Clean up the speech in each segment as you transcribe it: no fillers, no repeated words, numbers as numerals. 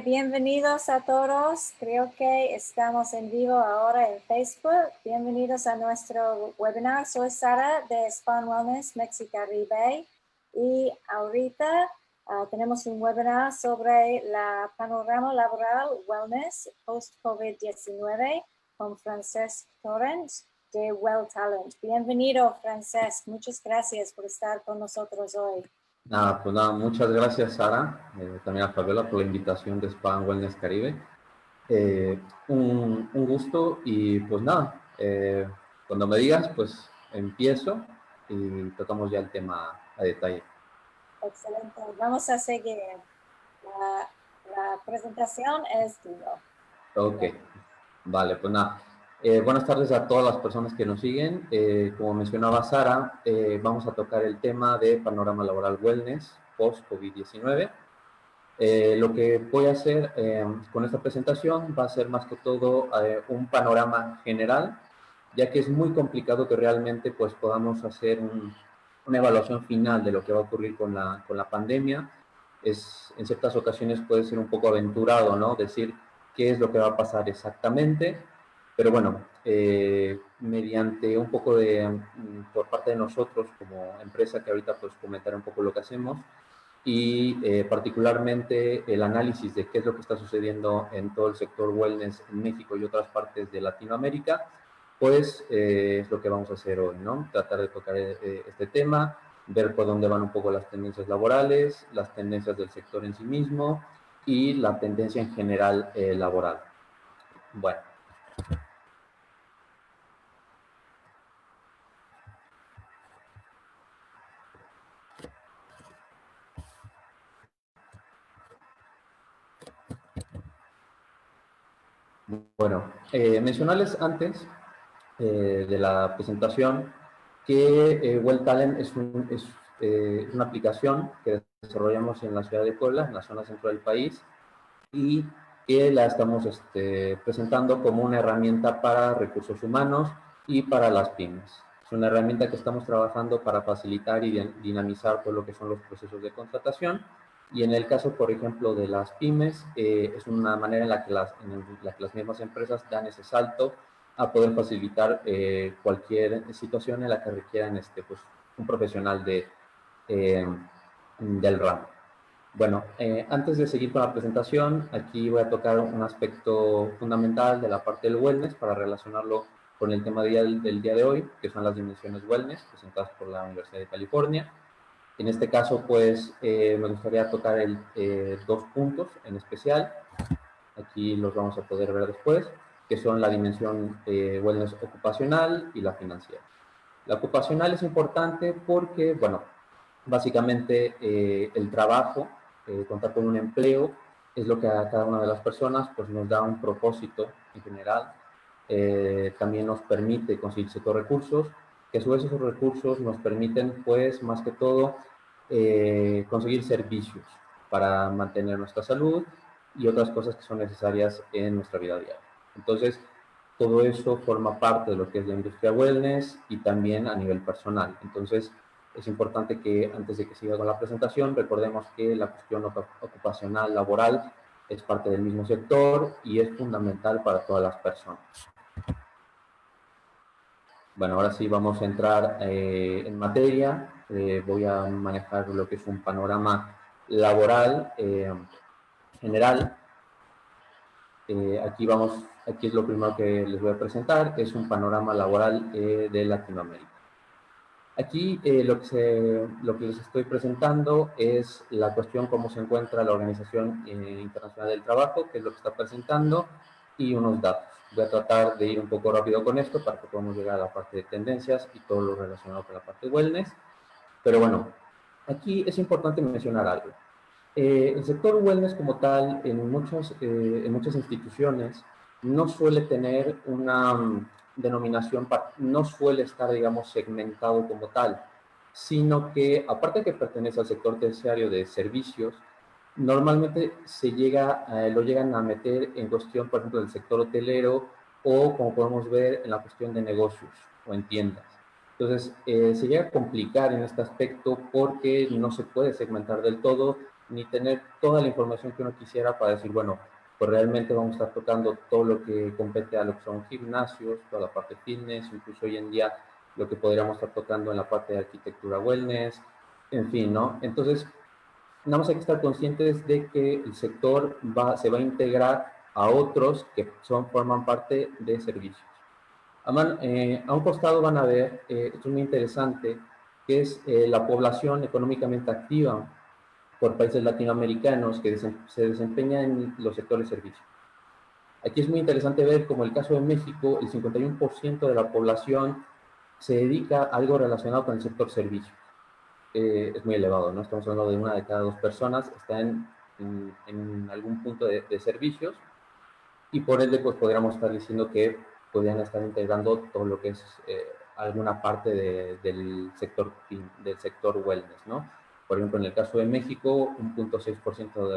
Bienvenidos a todos. Creo que estamos en vivo ahora en Facebook. Bienvenidos a nuestro webinar. Soy Sara de Span Wellness Mexicaribe y ahorita tenemos un webinar sobre la panorama laboral wellness post-COVID-19 con Francesc Torrent de Well Talent. Bienvenido, Francesc. Muchas gracias por estar con nosotros hoy. Nada, pues nada, muchas gracias Sara, también a Fabiola por la invitación de Spa Wellness Caribe. Un gusto y pues nada, cuando me digas pues empiezo y tocamos ya el tema a detalle. Excelente, vamos a seguir. La presentación es tuya. Ok, vale, pues nada. Buenas tardes a todas las personas que nos siguen. Como mencionaba Sara, vamos a tocar el tema de panorama laboral wellness post-COVID-19. Lo que voy a hacer con esta presentación va a ser más que todo un panorama general, ya que es muy complicado que realmente pues, podamos hacer una evaluación final de lo que va a ocurrir con la pandemia. En ciertas ocasiones puede ser un poco aventurado, ¿no? Decir qué es lo que va a pasar exactamente, pero bueno, mediante un poco por parte de nosotros como empresa, que ahorita pues comentaré un poco lo que hacemos, y particularmente el análisis de qué es lo que está sucediendo en todo el sector wellness en México y otras partes de Latinoamérica, pues es lo que vamos a hacer hoy, ¿no? Tratar de tocar este tema, ver por dónde van un poco las tendencias laborales, las tendencias del sector en sí mismo y la tendencia en general laboral. Bueno. Bueno, mencionarles antes de la presentación que Well Talent es una aplicación que desarrollamos en la ciudad de Puebla, en la zona centro del país, y que la estamos presentando como una herramienta para recursos humanos y para las pymes. Es una herramienta que estamos trabajando para facilitar y dinamizar todo lo que son los procesos de contratación. Y en el caso, por ejemplo, de las pymes, es una manera en la que las mismas empresas dan ese salto a poder facilitar cualquier situación en la que requieran pues, un profesional del ramo. Bueno, antes de seguir con la presentación, aquí voy a tocar un aspecto fundamental de la parte del wellness para relacionarlo con el tema del día de hoy, que son las dimensiones wellness presentadas por la Universidad de California. En este caso, pues, me gustaría tocar dos puntos en especial. Aquí los vamos a poder ver después, que son la dimensión wellness ocupacional y la financiera. La ocupacional es importante porque, bueno, básicamente el trabajo, contar con un empleo, es lo que a cada una de las personas pues, nos da un propósito en general. También nos permite conseguir ciertos recursos, que a su vez esos recursos nos permiten, pues, más que todo, conseguir servicios para mantener nuestra salud y otras cosas que son necesarias en nuestra vida diaria. Entonces, todo eso forma parte de lo que es la industria wellness y también a nivel personal. Entonces, es importante que antes de que siga con la presentación, recordemos que la cuestión ocupacional laboral es parte del mismo sector y es fundamental para todas las personas. Bueno, ahora sí vamos a entrar en materia. Voy a manejar lo que es un panorama laboral general. Aquí es lo primero que les voy a presentar, es un panorama laboral de Latinoamérica. Aquí lo que les estoy presentando es la cuestión cómo se encuentra la Organización Internacional del Trabajo, que es lo que está presentando, y unos datos. Voy a tratar de ir un poco rápido con esto para que podamos llegar a la parte de tendencias y todo lo relacionado con la parte de wellness. Pero bueno, aquí es importante mencionar algo. El sector wellness como tal, en muchas instituciones, no suele tener una denominación, no suele estar, digamos, segmentado como tal, sino que, aparte de que pertenece al sector terciario de servicios, normalmente lo llegan a meter en cuestión, por ejemplo, del sector hotelero o, como podemos ver, en la cuestión de negocios o en tiendas. Entonces, se llega a complicar en este aspecto porque no se puede segmentar del todo ni tener toda la información que uno quisiera para decir, bueno, pues realmente vamos a estar tocando todo lo que compete a lo que son gimnasios, toda la parte fitness, incluso hoy en día lo que podríamos estar tocando en la parte de arquitectura wellness, en fin, ¿no? Entonces, nada más hay que estar conscientes de que el sector se va a integrar a otros que forman parte de servicios. A un costado van a ver, esto es muy interesante, que es la población económicamente activa por países latinoamericanos que se desempeña en los sectores servicios. Aquí es muy interesante ver como el caso de México, el 51% de la población se dedica a algo relacionado con el sector servicios. Es muy elevado, ¿no? Estamos hablando de 1 de cada 2 personas está en algún punto de servicios, y por ende pues podríamos estar diciendo que podrían estar integrando todo lo que es alguna parte del sector wellness, ¿no? Por ejemplo, en el caso de México, 1.6%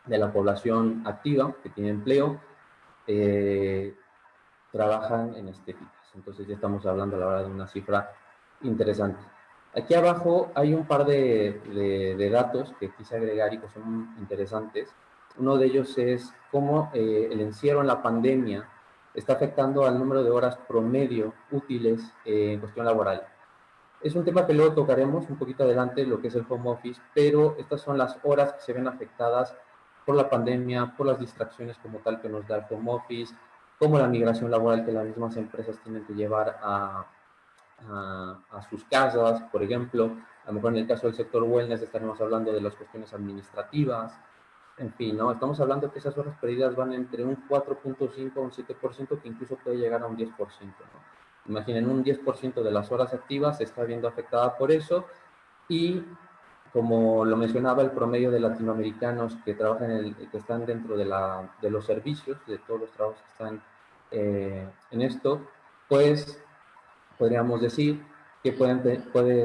de la población activa que tiene empleo trabajan en estéticas. Entonces ya estamos hablando, la verdad, de una cifra interesante. Aquí abajo hay un par de datos que quise agregar y que son interesantes. Uno de ellos es cómo el encierro en la pandemia está afectando al número de horas promedio útiles en cuestión laboral. Es un tema que luego tocaremos un poquito adelante, lo que es el home office, pero estas son las horas que se ven afectadas por la pandemia, por las distracciones como tal que nos da el home office, como la migración laboral que las mismas empresas tienen que llevar a sus casas, por ejemplo. A lo mejor en el caso del sector wellness estaremos hablando de las cuestiones administrativas, en fin, ¿no? Estamos hablando que esas horas perdidas van entre un 4.5 a un 7%, que incluso puede llegar a un 10%, ¿no? Imaginen, un 10% de las horas activas se está viendo afectada por eso, y como lo mencionaba, el promedio de latinoamericanos que trabajan que están dentro de los servicios, de todos los trabajos que están en esto, pues podríamos decir que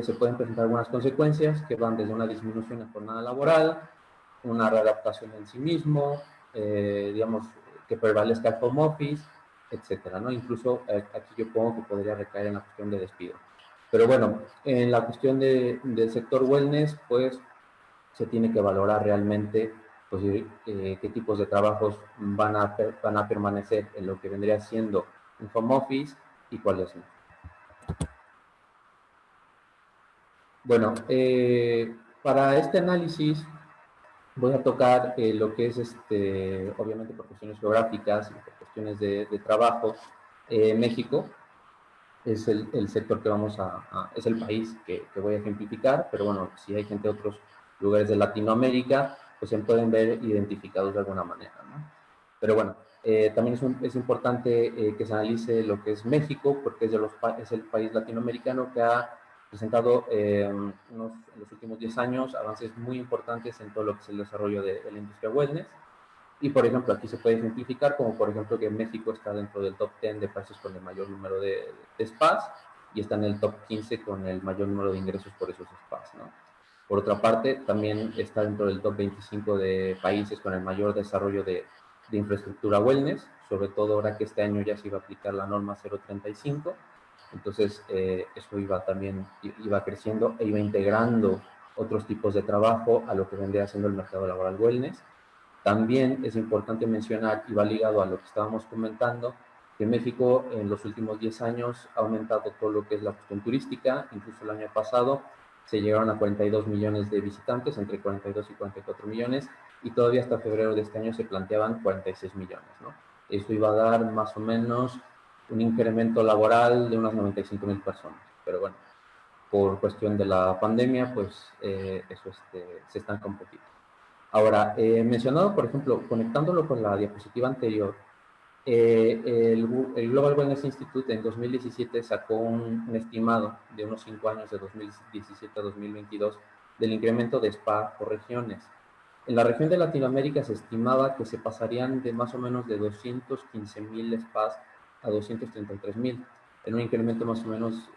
se pueden presentar algunas consecuencias que van desde una disminución en jornada laboral, una readaptación en sí mismo, digamos, que prevalezca el home office, etcétera, ¿no? Incluso aquí yo pongo que podría recaer en la cuestión de despido. Pero bueno, en la cuestión del sector wellness, pues se tiene que valorar realmente pues, qué tipos de trabajos van a permanecer en lo que vendría siendo un home office y cuáles no. Bueno, para este análisis voy a tocar lo que es, obviamente por cuestiones geográficas y por cuestiones de trabajo, México es el sector que es el país que voy a ejemplificar, pero bueno, si hay gente de otros lugares de Latinoamérica, pues se pueden ver identificados de alguna manera, ¿no? Pero bueno, también es importante que se analice lo que es México, porque es el país latinoamericano que ha presentado en los últimos 10 años avances muy importantes en todo lo que es el desarrollo de la industria wellness. Y, por ejemplo, aquí se puede ejemplificar como, por ejemplo, que México está dentro del top 10 de países con el mayor número de spas y está en el top 15 con el mayor número de ingresos por esos spas, ¿no? Por otra parte, también está dentro del top 25 de países con el mayor desarrollo de infraestructura wellness, sobre todo ahora que este año ya se iba a aplicar la norma 035. Entonces, eso iba creciendo e iba integrando otros tipos de trabajo a lo que vendría siendo el mercado laboral wellness. También es importante mencionar, y va ligado a lo que estábamos comentando, que México en los últimos 10 años ha aumentado todo lo que es la cuestión turística. Incluso el año pasado se llegaron a 42 millones de visitantes, entre 42 y 44 millones, y todavía hasta febrero de este año se planteaban 46 millones, ¿no? Eso iba a dar más o menos un incremento laboral de unas 95,000 personas. Pero bueno, por cuestión de la pandemia, pues eso se estanca un poquito. Ahora, mencionado, por ejemplo, conectándolo con la diapositiva anterior, el Global Wellness Institute en 2017 sacó un estimado de unos 5 años, de 2017 a 2022, del incremento de spa por regiones. En la región de Latinoamérica se estimaba que se pasarían de más o menos de 215,000 spas a 233,000, en un incremento más o menos,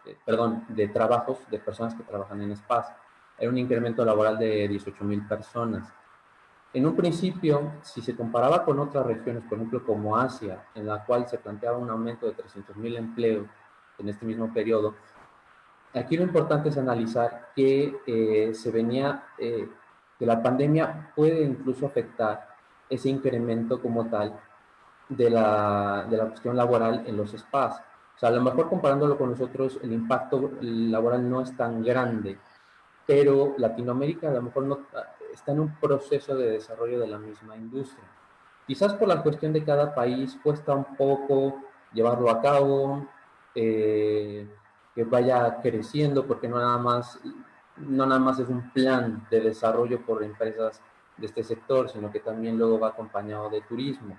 de trabajos, de personas que trabajan en spas. Era un incremento laboral de 18,000 personas. En un principio, si se comparaba con otras regiones, por ejemplo como Asia, en la cual se planteaba un aumento de 300,000 empleos en este mismo periodo, aquí lo importante es analizar que que la pandemia puede incluso afectar ese incremento como tal de la cuestión laboral en los spas. O sea, a lo mejor comparándolo con nosotros, el impacto laboral no es tan grande, pero Latinoamérica a lo mejor no, está en un proceso de desarrollo de la misma industria. Quizás por la cuestión de cada país cuesta un poco llevarlo a cabo, que vaya creciendo, porque no nada más es un plan de desarrollo por empresas de este sector, sino que también luego va acompañado de turismo,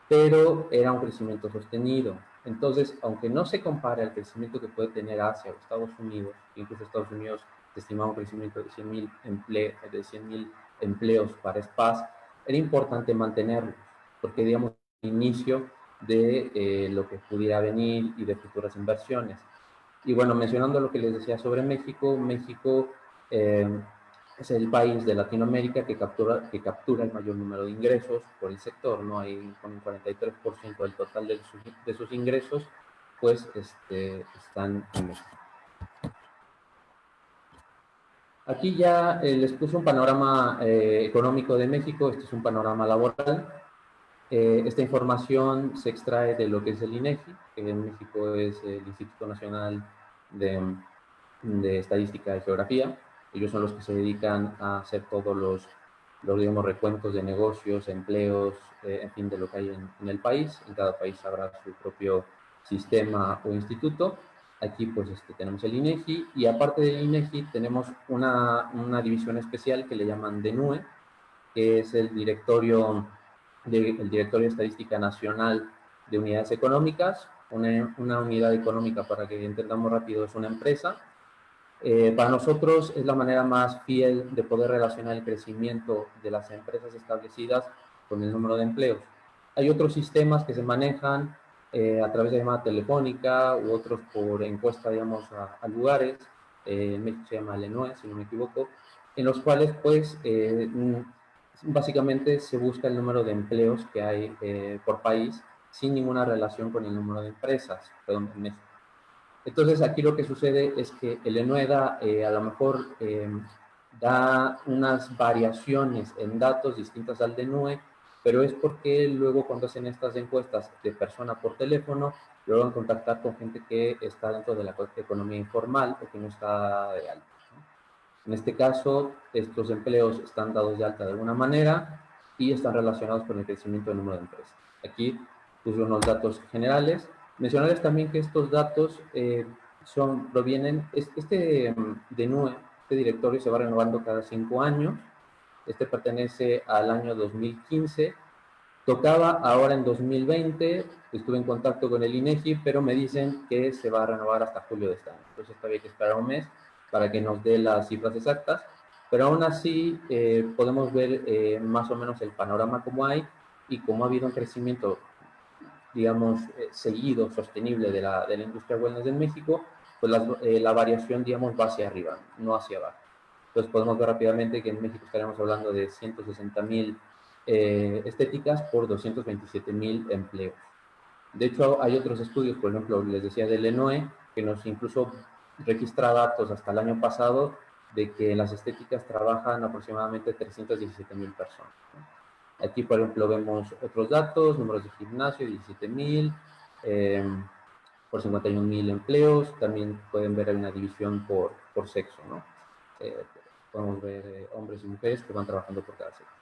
pero era un crecimiento sostenido. Entonces, aunque no se compare al crecimiento que puede tener Asia o Estados Unidos, incluso Estados Unidos estimaba un crecimiento de 100.000 empleos para spas, era importante mantenerlo, porque digamos, el inicio de lo que pudiera venir y de futuras inversiones. Y bueno, mencionando lo que les decía sobre México, México es el país de Latinoamérica que captura el mayor número de ingresos por el sector, ¿no? Hay con un 43% del total de sus ingresos, pues están en México. Aquí ya les puse un panorama económico de México, este es un panorama laboral. Esta información se extrae de lo que es el INEGI, que en México es el Instituto Nacional de Estadística y Geografía. Ellos son los que se dedican a hacer todos los digamos, recuentos de negocios, empleos, en fin, de lo que hay en el país. En cada país habrá su propio sistema o instituto. Aquí pues tenemos el INEGI y aparte del INEGI tenemos una división especial que le llaman DENUE, que es el Directorio de Estadística Nacional de Unidades Económicas. Una unidad económica, para que entendamos rápido, es una empresa. Para nosotros es la manera más fiel de poder relacionar el crecimiento de las empresas establecidas con el número de empleos. Hay otros sistemas que se manejan a través de llamada telefónica u otros por encuesta, digamos, a lugares. En México se llama LENOE, si no me equivoco, en los cuales, pues, básicamente se busca el número de empleos que hay por país sin ninguna relación con el número de empresas, perdón, en México. Entonces, aquí lo que sucede es que el ENUEDA a lo mejor da unas variaciones en datos distintas al DENUE, pero es porque luego cuando hacen estas encuestas de persona por teléfono, logran contactar con gente que está dentro de la economía informal o que no está de alta, ¿no? En este caso, estos empleos están dados de alta de alguna manera y están relacionados con el crecimiento del número de empresas. Aquí puse unos datos generales. Mencionarles también que estos datos provienen, DENUE, este directorio se va renovando cada 5 años. Este pertenece al año 2015. Tocaba ahora en 2020, estuve en contacto con el INEGI, pero me dicen que se va a renovar hasta julio de este año. Entonces todavía hay que esperar un mes para que nos dé las cifras exactas, pero aún así podemos ver más o menos el panorama como hay y como ha habido un crecimiento, digamos, seguido, sostenible de la industria wellness en México, pues la variación, digamos, va hacia arriba, no hacia abajo. Entonces podemos ver rápidamente que en México estaríamos hablando de 160,000 estéticas por 227,000 empleos. De hecho, hay otros estudios, por ejemplo, les decía del ENOE, que nos incluso registra datos hasta el año pasado de que en las estéticas trabajan aproximadamente 317,000 personas, ¿no? Aquí, por ejemplo, vemos otros datos, números de gimnasio, 17,000, por 51,000 empleos. También pueden ver una división por sexo, ¿no? Podemos ver hombres y mujeres que van trabajando por cada sexo.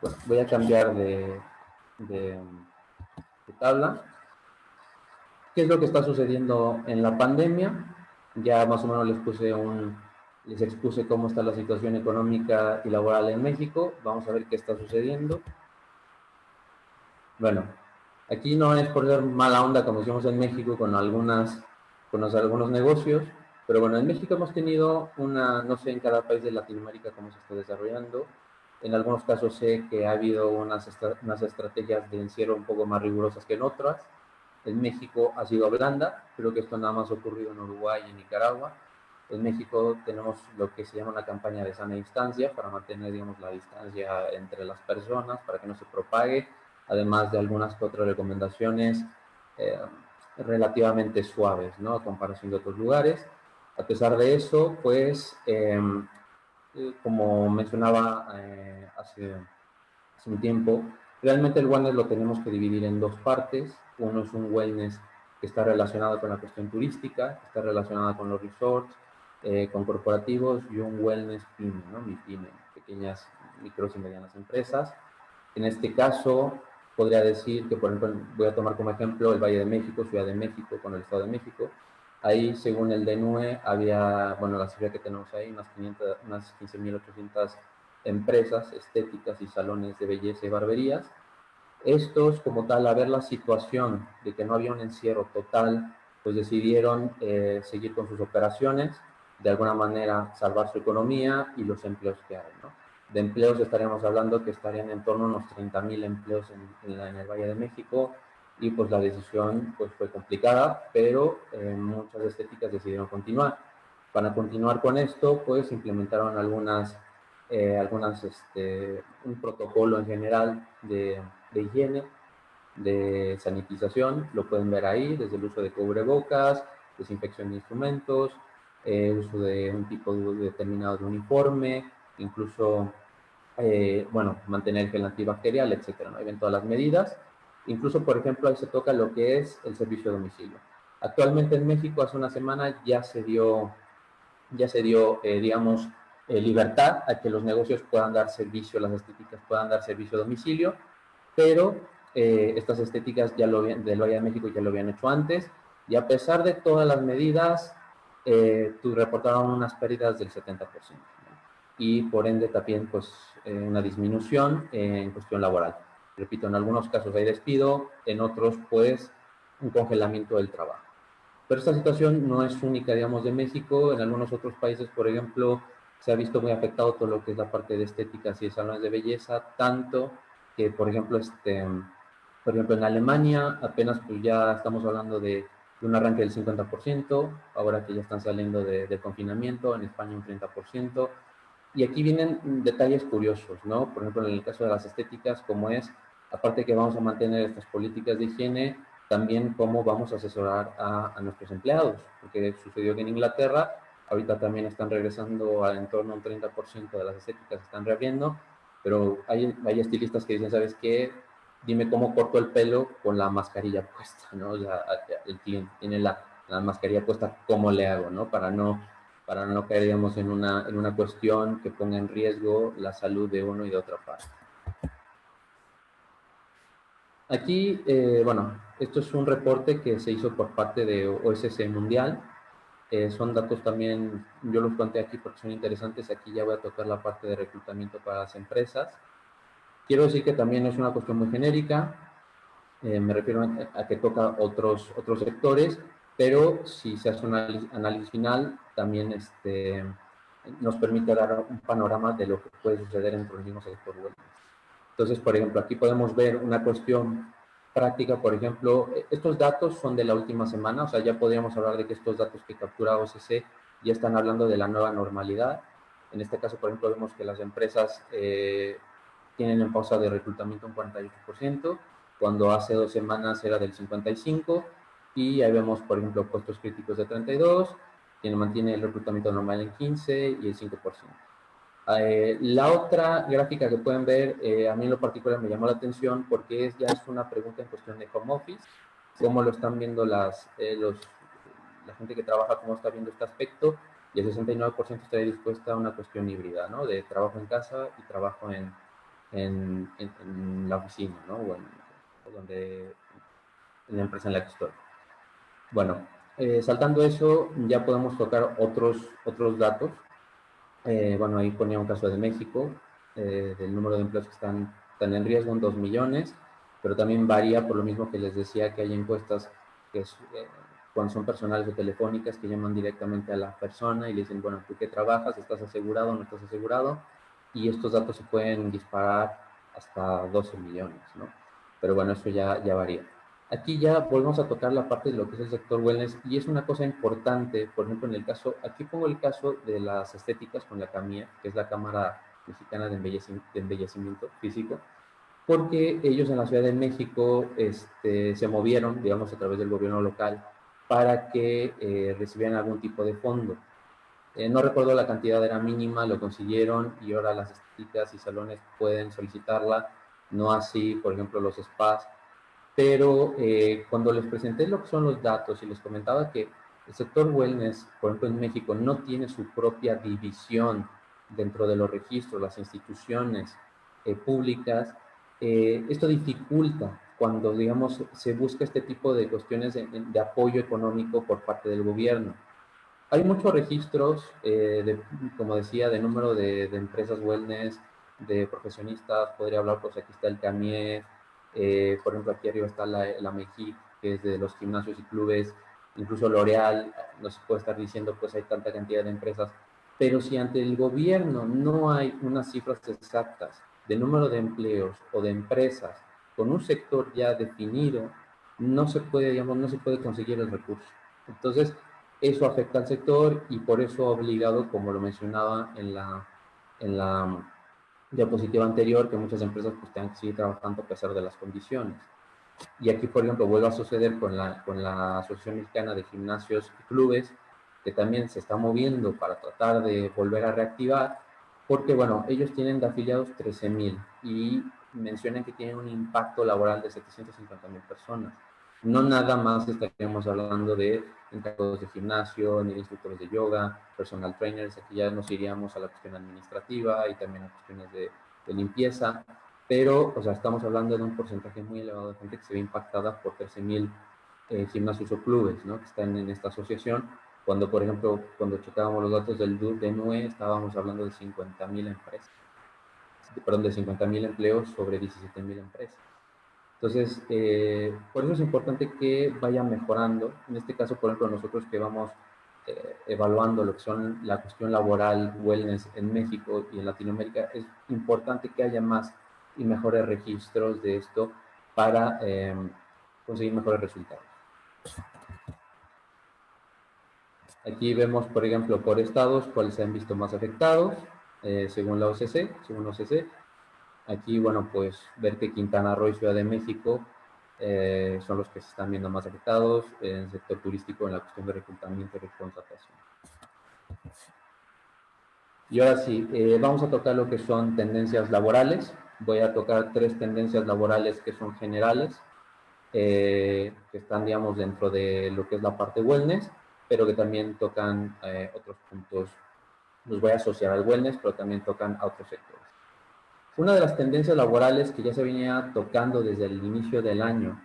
Bueno, voy a cambiar de tabla. ¿Qué es lo que está sucediendo en la pandemia? Ya más o menos les expuse cómo está la situación económica y laboral en México. Vamos a ver qué está sucediendo. Bueno, aquí no es por ser mala onda como decimos en México con algunos negocios, pero bueno, en México hemos tenido no sé en cada país de Latinoamérica cómo se está desarrollando. En algunos casos sé que ha habido unas estrategias de encierro un poco más rigurosas que en otras. En México ha sido blanda, creo que esto nada más ha ocurrido en Uruguay y en Nicaragua. En México tenemos lo que se llama una campaña de sana distancia para mantener, digamos, la distancia entre las personas, para que no se propague, además de algunas otras recomendaciones relativamente suaves, ¿no? A comparación de otros lugares. A pesar de eso, pues como mencionaba hace un tiempo, realmente el wellness lo tenemos que dividir en dos partes. Uno es un wellness que está relacionado con la cuestión turística, que está relacionado con los resorts, con corporativos, y un wellness pyme, ¿no? Mi pyme, pequeñas, micros y medianas empresas. En este caso, podría decir que, por ejemplo, voy a tomar como ejemplo el Valle de México, Ciudad de México, con el Estado de México. Ahí, según el DNUE, había, bueno, la cifra que tenemos ahí, unas 15.800 empresas estéticas y salones de belleza y barberías. Estos, como tal, a ver la situación de que no había un encierro total, pues decidieron seguir con sus operaciones, de alguna manera salvar su economía y los empleos que hay, ¿no? De empleos estaríamos hablando que estarían en torno a unos 30.000 empleos en el Valle de México, y pues la decisión pues, fue complicada, pero muchas estéticas decidieron continuar. Para continuar con esto, pues implementaron un protocolo en general de higiene, de sanitización, lo pueden ver ahí, desde el uso de cubrebocas, desinfección de instrumentos, uso de un tipo determinado de uniforme, incluso, bueno, mantener el gel antibacterial, etcétera, ¿no? Ahí ven todas las medidas. Incluso, por ejemplo, ahí se toca lo que es el servicio a domicilio. Actualmente en México, hace una semana, ya se dio, digamos, libertad a que los negocios puedan dar servicio, las estéticas puedan dar servicio a domicilio, pero estas estéticas del Valle de México ya lo habían hecho antes, y a pesar de todas las medidas, reportaron unas pérdidas del 70%, ¿no? Y por ende también pues, una disminución en cuestión laboral. Repito, en algunos casos hay despido, en otros pues un congelamiento del trabajo. Pero esta situación no es única, digamos, de México. En algunos otros países, por ejemplo, se ha visto muy afectado todo lo que es la parte de estéticas y de salones de belleza, tanto que, por ejemplo, en Alemania apenas pues ya estamos hablando de un arranque del 50%, ahora que ya están saliendo del confinamiento, en España un 30%. Y aquí vienen detalles curiosos, ¿no? Por ejemplo, en el caso de las estéticas, como es, aparte que vamos a mantener estas políticas de higiene, también cómo vamos a asesorar a nuestros empleados, porque sucedió que en Inglaterra, ahorita también están regresando a en torno a un 30% de las estéticas, están reabriendo, pero hay estilistas que dicen, ¿sabes qué? Dime cómo corto el pelo con la mascarilla puesta, ¿no? O sea, el cliente tiene la mascarilla puesta, ¿cómo le hago, no? Para no caer, digamos, en una cuestión que ponga en riesgo la salud de uno y de otra parte. Aquí, bueno, esto es un reporte que se hizo por parte de OSC Mundial. Son datos también, yo los planteé aquí porque son interesantes. Aquí ya voy a tocar la parte de reclutamiento para las empresas. Quiero decir que también es una cuestión muy genérica. Me refiero a que toca otros sectores, pero si se hace un análisis final, también nos permite dar un panorama de lo que puede suceder dentro del mismo sector web. Entonces, por ejemplo, aquí podemos ver una cuestión práctica. Por ejemplo, estos datos son de la última semana, o sea, ya podríamos hablar de que estos datos que captura OCC ya están hablando de la nueva normalidad. En este caso, por ejemplo, vemos que las empresas tienen en pausa de reclutamiento un 48%, cuando hace 2 semanas era del 55%, y ahí vemos, por ejemplo, puestos críticos de 32%, quien mantiene el reclutamiento normal en 15% y el 5%. La otra gráfica que pueden ver, a mí en lo particular me llamó la atención porque ya es una pregunta en cuestión de home office, cómo lo están viendo la gente que trabaja, cómo está viendo este aspecto, y el 69% está dispuesta a una cuestión híbrida, ¿no? De trabajo en casa y trabajo en la oficina, ¿no? O en la empresa en la que estoy. Bueno, saltando eso, ya podemos tocar otros datos. Bueno, ahí ponía un caso de México, del número de empleos que están en riesgo en 2 millones, pero también varía por lo mismo que les decía, que hay encuestas que cuando son personales o telefónicas, que llaman directamente a la persona y le dicen, bueno, ¿tú qué trabajas? ¿Estás asegurado o no estás asegurado? Y estos datos se pueden disparar hasta 12 millones, ¿no? Pero bueno, eso ya varía. Aquí ya volvemos a tocar la parte de lo que es el sector wellness, y es una cosa importante. Por ejemplo, en el caso, aquí pongo el caso de las estéticas con la CAMIE, que es la Cámara Mexicana de Embellecimiento Físico, porque ellos en la Ciudad de México se movieron, digamos, a través del gobierno local para que recibieran algún tipo de fondo. No recuerdo la cantidad, era mínima, lo consiguieron y ahora las estéticas y salones pueden solicitarla, no así, por ejemplo, los spas. Pero cuando les presenté lo que son los datos y les comentaba que el sector wellness, por ejemplo, en México, no tiene su propia división dentro de los registros, las instituciones públicas, esto dificulta cuando, digamos, se busca este tipo de cuestiones de apoyo económico por parte del gobierno. Hay muchos registros, como decía, de número de empresas wellness, de profesionistas. Podría hablar, pues aquí está el CAMIE, por ejemplo, aquí arriba está la MEGIC, que es de los gimnasios y clubes, incluso L'Oreal, nos puede estar diciendo, pues hay tanta cantidad de empresas. Pero si ante el gobierno no hay unas cifras exactas de número de empleos o de empresas con un sector ya definido, no se puede, digamos, no se puede conseguir el recurso. Entonces, eso afecta al sector y por eso ha obligado, como lo mencionaba en la diapositiva anterior, que muchas empresas pues tengan que seguir trabajando a pesar de las condiciones. Y aquí, por ejemplo, vuelve a suceder con la Asociación Mexicana de Gimnasios y Clubes, que también se está moviendo para tratar de volver a reactivar, porque, bueno, ellos tienen de afiliados 13,000 y mencionan que tienen un impacto laboral de 750,000 personas. No nada más estaríamos hablando de encargados de gimnasio, ni de instructores de yoga, personal trainers, aquí ya nos iríamos a la cuestión administrativa y también a cuestiones de limpieza, pero, o sea, estamos hablando de un porcentaje muy elevado de gente que se ve impactada por 13,000 gimnasios o clubes, ¿no?, que están en esta asociación, cuando, por ejemplo, cuando checábamos los datos del DNUE, estábamos hablando de 50,000 empresas, perdón, de 50,000 empleos sobre 17,000 empresas. Entonces, por eso es importante que vaya mejorando. En este caso, por ejemplo, nosotros que vamos evaluando lo que son la cuestión laboral, wellness en México y en Latinoamérica, es importante que haya más y mejores registros de esto para conseguir mejores resultados. Aquí vemos, por ejemplo, por estados, cuáles se han visto más afectados, según la OCC. Aquí, bueno, pues ver que Quintana Roo y Ciudad de México son los que se están viendo más afectados en el sector turístico, en la cuestión de reclutamiento y contratación. Y ahora sí, vamos a tocar lo que son tendencias laborales. Voy a tocar 3 tendencias laborales que son generales, que están, digamos, dentro de lo que es la parte wellness, pero que también tocan otros puntos. Los voy a asociar al wellness, pero también tocan a otros sectores. Una de las tendencias laborales que ya se venía tocando desde el inicio del año,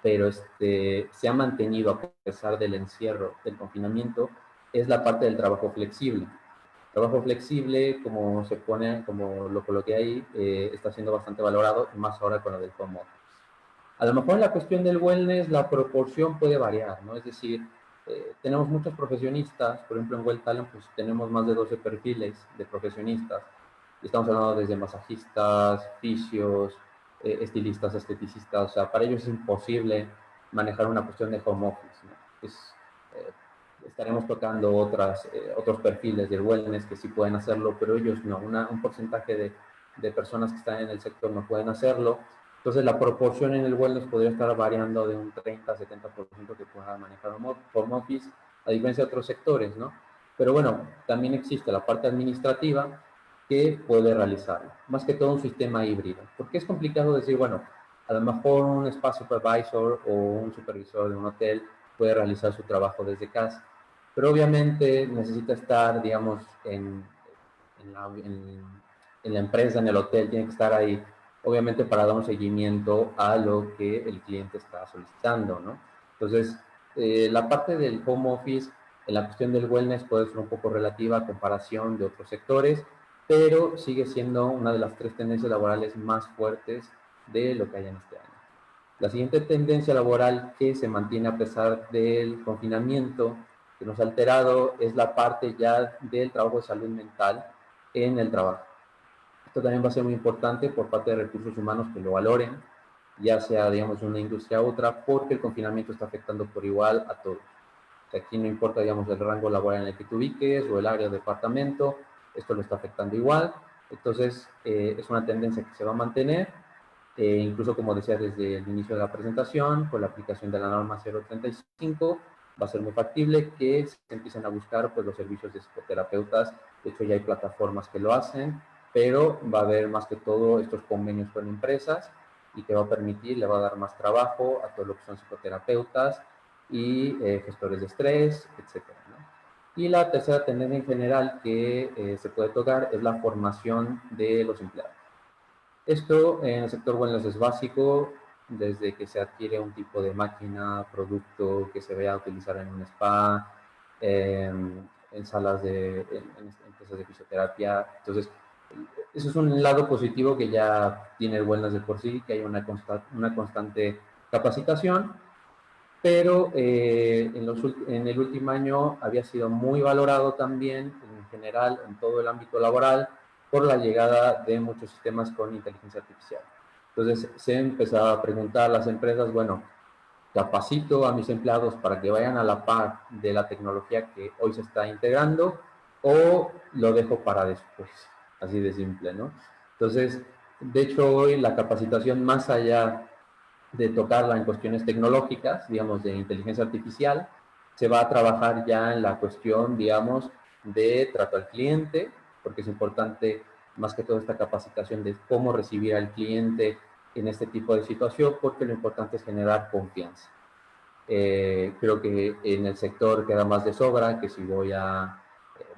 pero se ha mantenido a pesar del encierro, del confinamiento, es la parte del trabajo flexible. Trabajo flexible, como lo coloqué ahí, está siendo bastante valorado, más ahora con lo del home office. A lo mejor en la cuestión del wellness la proporción puede variar, ¿no? Es decir, tenemos muchos profesionistas, por ejemplo en Well Talent pues tenemos más de 12 perfiles de profesionistas. Estamos hablando desde masajistas, fisios, estilistas, esteticistas, o sea, para ellos es imposible manejar una cuestión de home office, ¿no? Estaremos tocando otros perfiles del wellness que sí pueden hacerlo, pero ellos no, un porcentaje de personas que están en el sector no pueden hacerlo. Entonces la proporción en el wellness podría estar variando de un 30 a 70% que pueda manejar home office, a diferencia de otros sectores, ¿no? Pero bueno, también existe la parte administrativa que puede realizarlo, más que todo un sistema híbrido, porque es complicado decir, bueno, a lo mejor un spa supervisor o un supervisor de un hotel puede realizar su trabajo desde casa, pero obviamente necesita estar, digamos, en la empresa, en el hotel, tiene que estar ahí, obviamente para dar un seguimiento a lo que el cliente está solicitando, ¿no? Entonces, la parte del home office, en la cuestión del wellness puede ser un poco relativa a comparación de otros sectores, pero sigue siendo una de las 3 tendencias laborales más fuertes de lo que hay en este año. La siguiente tendencia laboral que se mantiene a pesar del confinamiento que nos ha alterado es la parte ya del trabajo de salud mental en el trabajo. Esto también va a ser muy importante por parte de recursos humanos que lo valoren, ya sea, digamos, una industria u otra, porque el confinamiento está afectando por igual a todos. O sea, aquí no importa, digamos, el rango laboral en el que te ubiques o el área o departamento, esto lo está afectando igual. Entonces, es una tendencia que se va a mantener, incluso como decía desde el inicio de la presentación, con la aplicación de la norma 035, va a ser muy factible que se empiecen a buscar pues, los servicios de psicoterapeutas. De hecho, ya hay plataformas que lo hacen, pero va a haber más que todo estos convenios con empresas y que va a permitir, le va a dar más trabajo a todo lo que son psicoterapeutas y gestores de estrés, etcétera, ¿no? Y la tercera tendencia en general que se puede tocar es la formación de los empleados. Esto en el sector wellness es básico, desde que se adquiere un tipo de máquina, producto que se vaya a utilizar en un spa, en salas en empresas de fisioterapia. Entonces, eso es un lado positivo que ya tiene el wellness de por sí, que hay una constante capacitación, pero en el último año había sido muy valorado también en general en todo el ámbito laboral por la llegada de muchos sistemas con inteligencia artificial. Entonces se empezaba a preguntar a las empresas, bueno, capacito a mis empleados para que vayan a la par de la tecnología que hoy se está integrando o lo dejo para después, así de simple, ¿no? Entonces, de hecho hoy la capacitación más allá de tocarla en cuestiones tecnológicas, digamos, de inteligencia artificial, se va a trabajar ya en la cuestión, digamos, de trato al cliente, porque es importante más que todo esta capacitación de cómo recibir al cliente en este tipo de situación, porque lo importante es generar confianza. Creo que en el sector queda más de sobra, que si voy a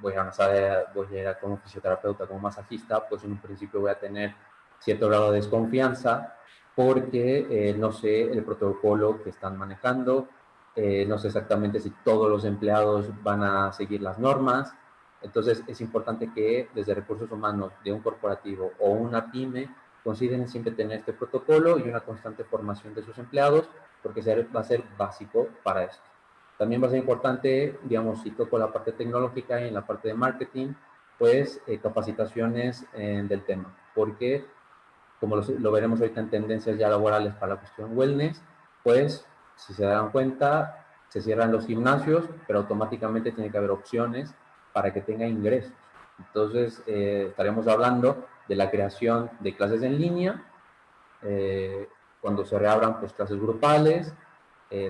ir como fisioterapeuta, como masajista, pues en un principio voy a tener cierto grado de desconfianza porque no sé el protocolo que están manejando, no sé exactamente si todos los empleados van a seguir las normas. Entonces es importante que desde recursos humanos de un corporativo o una pyme consideren siempre tener este protocolo y una constante formación de sus empleados, porque va a ser básico para esto. También va a ser importante, digamos, si toco la parte tecnológica y en la parte de marketing, pues capacitaciones del tema, porque como lo veremos ahorita en tendencias ya laborales para la cuestión wellness, pues si se dan cuenta, se cierran los gimnasios, pero automáticamente tiene que haber opciones para que tenga ingresos. Entonces, estaremos hablando de la creación de clases en línea, cuando se reabran pues clases grupales,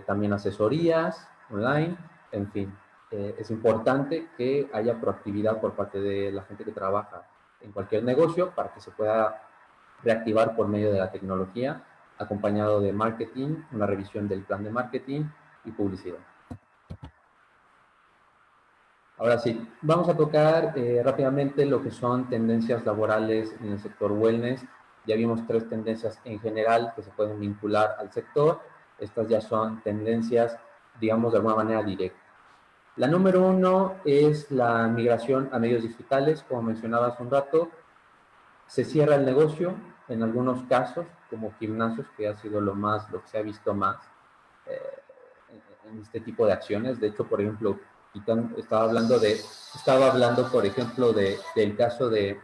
también asesorías online, en fin. Es importante que haya proactividad por parte de la gente que trabaja en cualquier negocio para que se pueda reactivar por medio de la tecnología, acompañado de marketing, una revisión del plan de marketing y publicidad. Ahora sí, vamos a tocar rápidamente lo que son tendencias laborales en el sector wellness. Ya vimos 3 tendencias en general que se pueden vincular al sector. Estas ya son tendencias, digamos, de alguna manera directa. La número 1 es la migración a medios digitales, como mencionaba hace un rato. Se cierra el negocio, en algunos casos, como gimnasios, que ha sido lo que se ha visto más eh, en este tipo de acciones. De hecho, por ejemplo, estaba hablando, por ejemplo, del caso de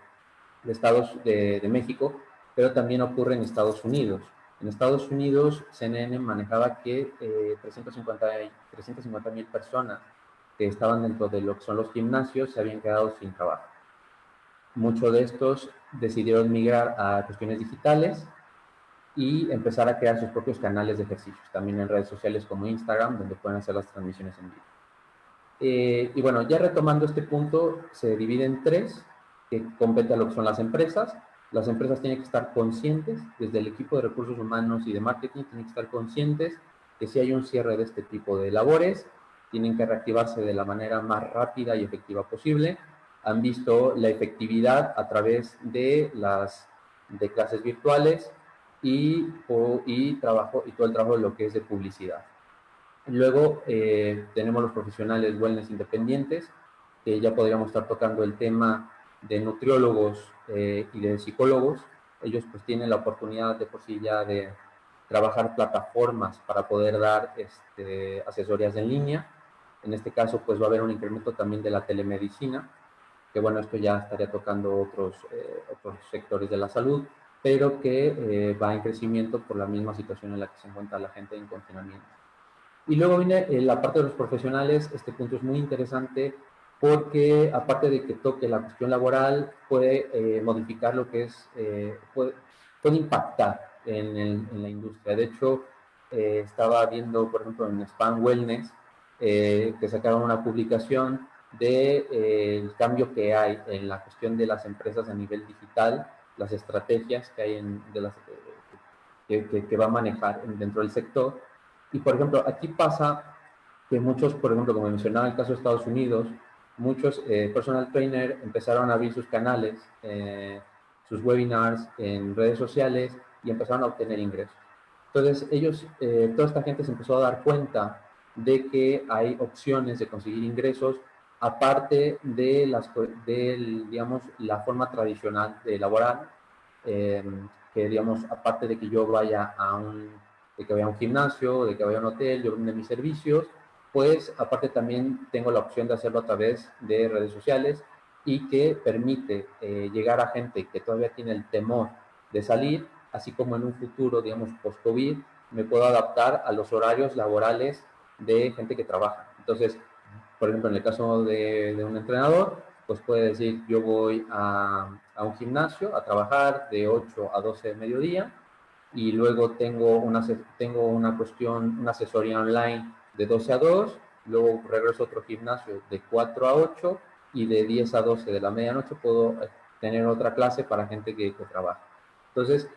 México, pero también ocurre en Estados Unidos. En Estados Unidos, CNN manejaba que 350,000 personas que estaban dentro de lo que son los gimnasios se habían quedado sin trabajo. Muchos de estos decidieron migrar a cuestiones digitales y empezar a crear sus propios canales de ejercicios, también en redes sociales como Instagram, donde pueden hacer las transmisiones en vivo. Y bueno, ya retomando este punto, se divide en 3, que compete a lo que son las empresas. Las empresas tienen que estar conscientes, desde el equipo de recursos humanos y de marketing, tienen que estar conscientes que si hay un cierre de este tipo de labores, tienen que reactivarse de la manera más rápida y efectiva posible. Han visto la efectividad a través de clases virtuales y todo el trabajo de lo que es de publicidad. Luego tenemos los profesionales wellness independientes, que ya podríamos estar tocando el tema de nutriólogos y de psicólogos. Ellos pues tienen la oportunidad de por sí ya de trabajar plataformas para poder dar asesorías en línea. En este caso pues va a haber un incremento también de la telemedicina, que bueno, esto ya estaría tocando otros sectores de la salud, pero que va en crecimiento por la misma situación en la que se encuentra la gente en confinamiento. Y luego viene la parte de los profesionales. Este punto es muy interesante porque aparte de que toque la cuestión laboral, puede modificar lo que es, puede impactar en la industria. De hecho, estaba viendo, por ejemplo, en Span Wellness, que sacaron una publicación de el cambio que hay en la cuestión de las empresas a nivel digital, las estrategias que hay que va a manejar dentro del sector. Y, por ejemplo, aquí pasa que muchos, por ejemplo, como mencionaba el caso de Estados Unidos, muchos personal trainer empezaron a abrir sus canales, sus webinars en redes sociales y empezaron a obtener ingresos. Entonces, ellos, toda esta gente se empezó a dar cuenta de que hay opciones de conseguir ingresos aparte de digamos, la forma tradicional de laborar, que, digamos, aparte de que yo vaya de que vaya a un gimnasio, de que vaya a un hotel, yo brinde mis servicios, pues aparte también tengo la opción de hacerlo a través de redes sociales y que permite llegar a gente que todavía tiene el temor de salir, así como en un futuro, digamos, post-COVID, me puedo adaptar a los horarios laborales de gente que trabaja. Entonces, por ejemplo, en el caso de un entrenador, pues puede decir, yo voy a un gimnasio a trabajar de 8 a 12 de mediodía y luego tengo una cuestión, una asesoría online de 12 a 2, luego regreso a otro gimnasio de 4 a 8 y de 10 a 12 de la medianoche puedo tener otra clase para gente que trabaja. Entonces,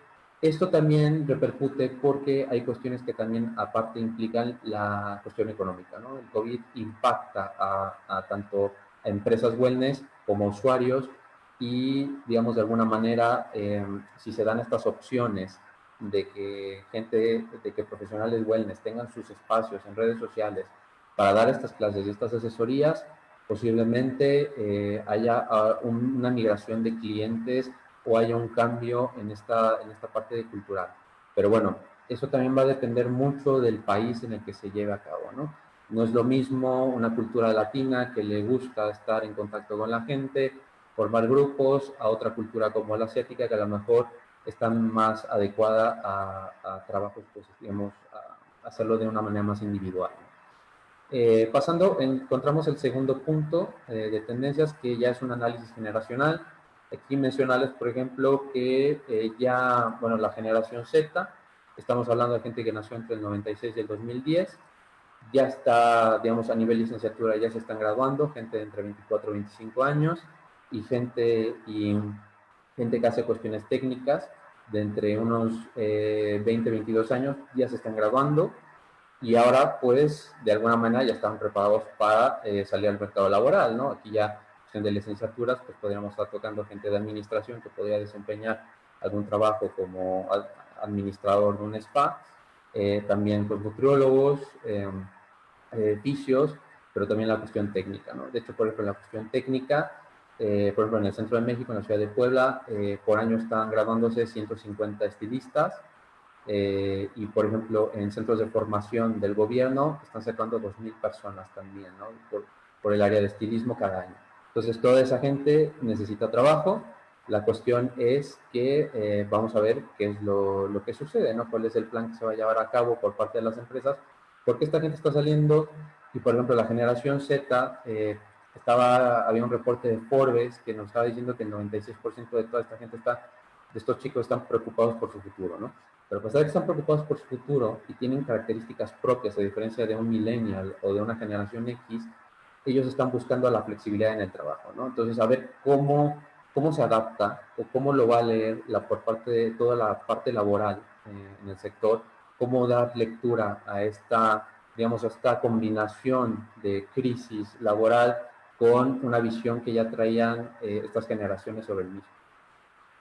esto también repercute porque hay cuestiones que también aparte implican la cuestión económica, ¿no? El COVID impacta a tanto a empresas wellness como a usuarios y, digamos, de alguna manera, si se dan estas opciones de que profesionales wellness tengan sus espacios en redes sociales para dar estas clases y estas asesorías, posiblemente haya una migración de clientes o haya un cambio en esta parte de cultural. Pero bueno, eso también va a depender mucho del país en el que se lleve a cabo, ¿no? No es lo mismo una cultura latina que le gusta estar en contacto con la gente, formar grupos, a otra cultura como la asiática que a lo mejor está más adecuada a trabajos, pues, digamos, a hacerlo de una manera más individual. Pasando, encontramos el segundo punto de tendencias, que ya es un análisis generacional. Aquí mencionarles, por ejemplo, que ya, bueno, la generación Z, estamos hablando de gente que nació entre el 96 y el 2010, ya está, digamos, a nivel licenciatura, ya se están graduando, gente de entre 24 y 25 años, y gente que hace cuestiones técnicas de entre unos 20, 22 años, ya se están graduando, y ahora, pues, de alguna manera ya están preparados para salir al mercado laboral, ¿no? Aquí ya, de licenciaturas, pues podríamos estar tocando gente de administración que podría desempeñar algún trabajo como administrador de un spa, también pues nutriólogos, fisios, pero también la cuestión técnica, ¿no? De hecho, por ejemplo, en la cuestión técnica, por ejemplo, en el centro de México, en la ciudad de Puebla, por año están graduándose 150 estilistas, y, por ejemplo, en centros de formación del gobierno están sacando 2,000 personas también, ¿no? Por el área de estilismo cada año. Entonces, toda esa gente necesita trabajo. La cuestión es que vamos a ver qué es lo que sucede, ¿no? Cuál es el plan que se va a llevar a cabo por parte de las empresas, porque esta gente está saliendo y, por ejemplo, la generación Z, había un reporte de Forbes que nos estaba diciendo que el 96% de toda esta gente de estos chicos están preocupados por su futuro, ¿no? Pero a pesar de que están preocupados por su futuro y tienen características propias, a diferencia de un millennial o de una generación X, ellos están buscando la flexibilidad en el trabajo, ¿no? Entonces, a ver cómo se adapta o cómo lo va a leer por parte de toda la parte laboral en el sector, cómo dar lectura a digamos, a esta combinación de crisis laboral con una visión que ya traían estas generaciones sobre el mismo.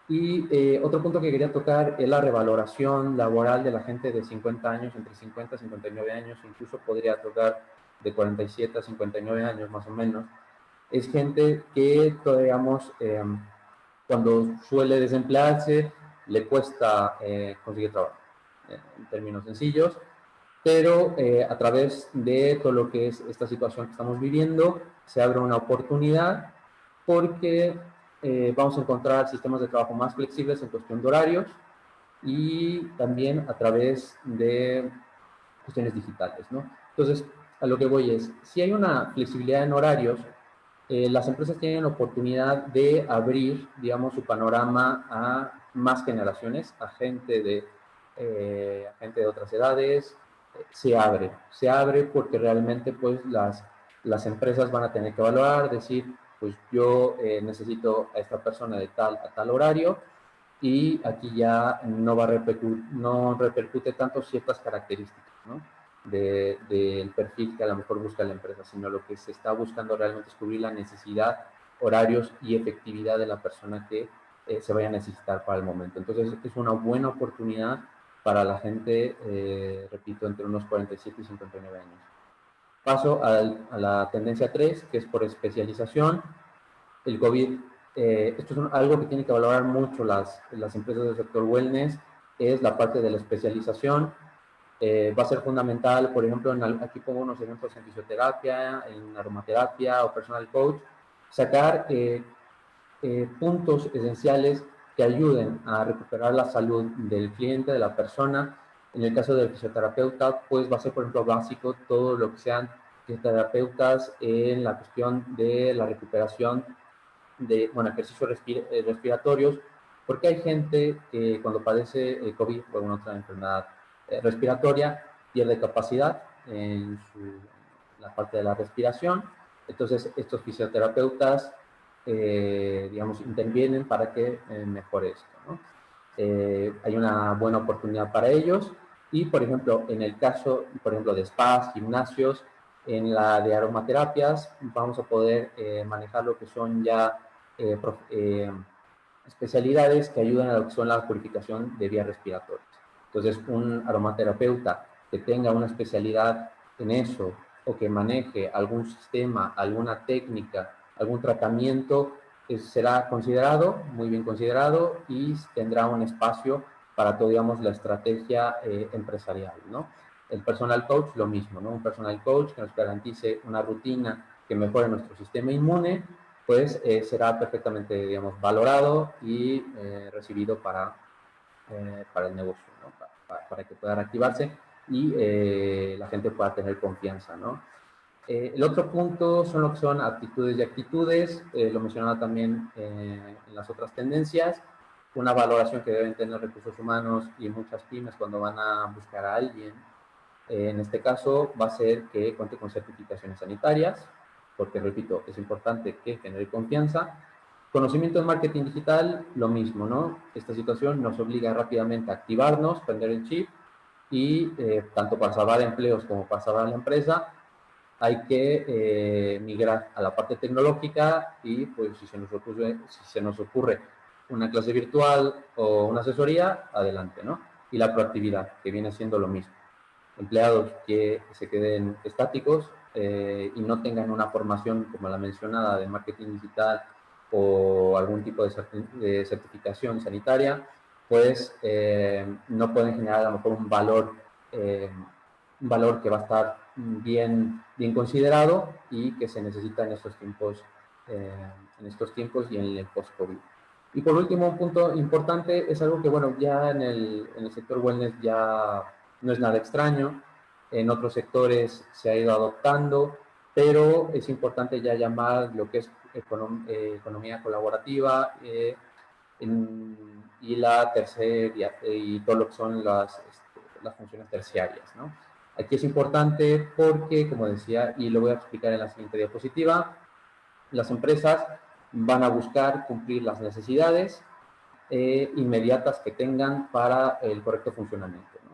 Y otro punto que quería tocar es la revaloración laboral de la gente de 50 años, entre 50 y 59 años, incluso podría tocar de 47 a 59 años más o menos. Es gente que, digamos, cuando suele desemplearse, le cuesta conseguir trabajo, en términos sencillos, pero a través de todo lo que es esta situación que estamos viviendo, se abre una oportunidad porque vamos a encontrar sistemas de trabajo más flexibles en cuestión de horarios y también a través de cuestiones digitales, ¿no? Entonces, a lo que voy es, si hay una flexibilidad en horarios, las empresas tienen la oportunidad de abrir, digamos, su panorama a más generaciones, a gente de otras edades, se abre porque realmente pues las empresas van a tener que valorar, decir, pues yo necesito a esta persona de tal a tal horario, y aquí ya no repercute tanto ciertas características, ¿no? Del perfil que a lo mejor busca la empresa, sino lo que se está buscando realmente es cubrir la necesidad, horarios y efectividad de la persona que se vaya a necesitar para el momento. Entonces, es una buena oportunidad para la gente, repito, entre unos 47 y 59 años. Paso a la tendencia 3, que es por especialización. El COVID, esto es algo que tienen que valorar mucho las empresas del sector wellness, es la parte de la especialización. Va a ser fundamental, por ejemplo, aquí pongo unos ejemplos en fisioterapia, en aromaterapia o personal coach, sacar puntos esenciales que ayuden a recuperar la salud del cliente, de la persona. En el caso del fisioterapeuta, pues va a ser, por ejemplo, básico todo lo que sean fisioterapeutas en la cuestión de la recuperación de, bueno, ejercicios respiratorios, porque hay gente que cuando padece COVID o alguna otra enfermedad respiratoria pierde capacidad en la parte de la respiración. Entonces, estos fisioterapeutas, digamos, intervienen para que mejore esto, ¿no? Hay una buena oportunidad para ellos. Y, por ejemplo, en el caso, por ejemplo, de spas, gimnasios, en la de aromaterapias, vamos a poder manejar lo que son ya especialidades que ayudan a lo que son la purificación de vías respiratorias. Entonces, un aromaterapeuta que tenga una especialidad en eso o que maneje algún sistema, alguna técnica, algún tratamiento, será considerado, muy bien considerado, y tendrá un espacio para todo, digamos, la estrategia empresarial, ¿no? El personal coach, lo mismo, ¿no? Un personal coach que nos garantice una rutina que mejore nuestro sistema inmune, pues será perfectamente, digamos, valorado y recibido para el negocio, ¿no? Para que pueda reactivarse y la gente pueda tener confianza, ¿no? El otro punto son lo que son aptitudes y actitudes, lo mencionaba también en las otras tendencias, una valoración que deben tener recursos humanos y muchas pymes cuando van a buscar a alguien. En este caso va a ser que cuente con certificaciones sanitarias, porque repito, es importante que genere confianza. Conocimiento en marketing digital, lo mismo, ¿no? Esta situación nos obliga rápidamente a activarnos, prender el chip y tanto para salvar empleos como para salvar la empresa, hay que migrar a la parte tecnológica y pues si se nos ocurre una clase virtual o una asesoría, adelante, ¿no? Y la proactividad, que viene siendo lo mismo. Empleados que se queden estáticos y no tengan una formación como la mencionada de marketing digital o algún tipo de certificación sanitaria, pues no pueden generar a lo mejor un valor que va a estar bien considerado y que se necesita en estos tiempos y en el post-COVID. Y por último, un punto importante es algo que, bueno, ya en el sector wellness ya no es nada extraño, en otros sectores se ha ido adoptando, pero es importante ya llamar lo que es economía colaborativa y la tercera y todo lo que son las funciones terciarias, ¿no? Aquí es importante porque, como decía, y lo voy a explicar en la siguiente diapositiva, las empresas van a buscar cumplir las necesidades inmediatas que tengan para el correcto funcionamiento, ¿no?